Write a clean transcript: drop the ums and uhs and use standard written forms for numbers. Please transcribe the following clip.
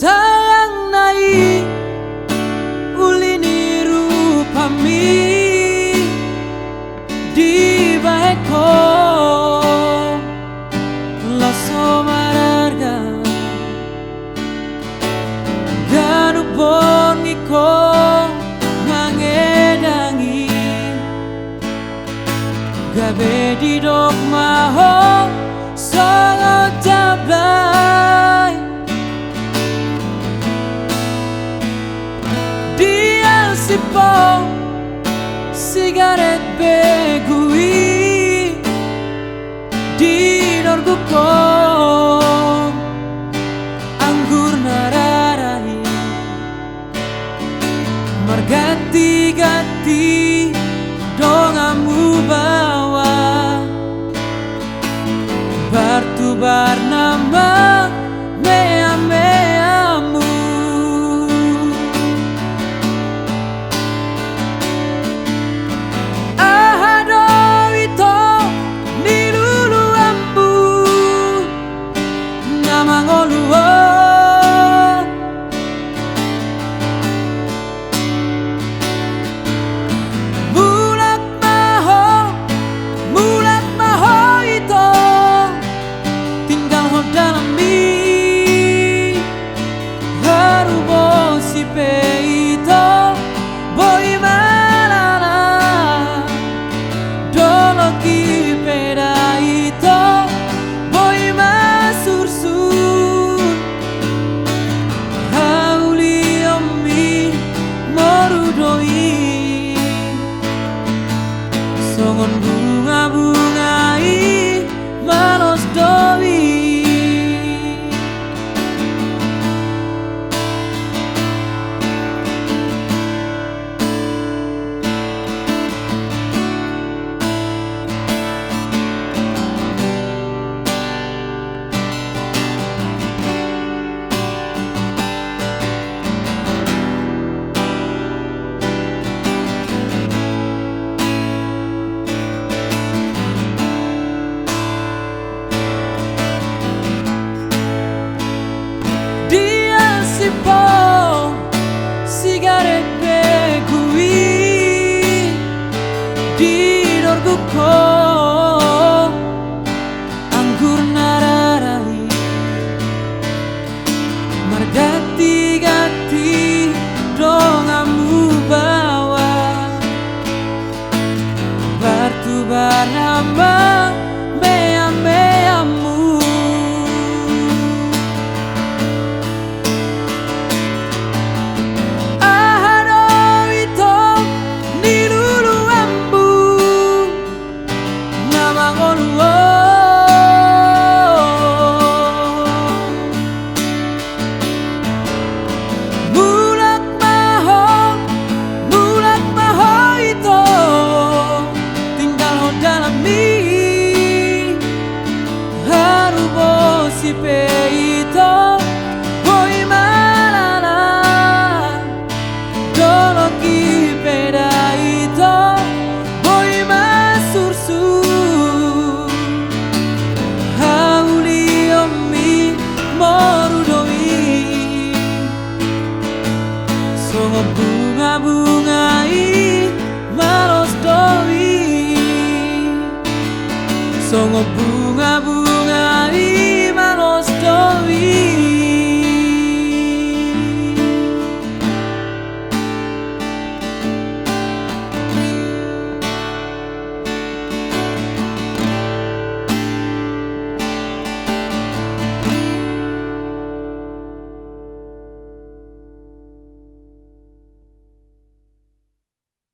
sayang nai ulini rupami di baeko laso mararga ganu boniko mangedangi gabe di dok maho sangat jablay dia sipong sigaret begui di norguko anggur nararai margati-gati dongamu bawa bertubar nama mea-meamu ahado ito nilulu ambu nama ngoluo songon bunga-bungai manos doi sigaret begui di norguko anggur nararai margati-gati dongamu bawa bertubar nama mea-meamu si peito boy malala dolo ki pedaito boy masursu hauli ommi morudoi songo bunga-bungai malos doi songo bunga-bungai malos doi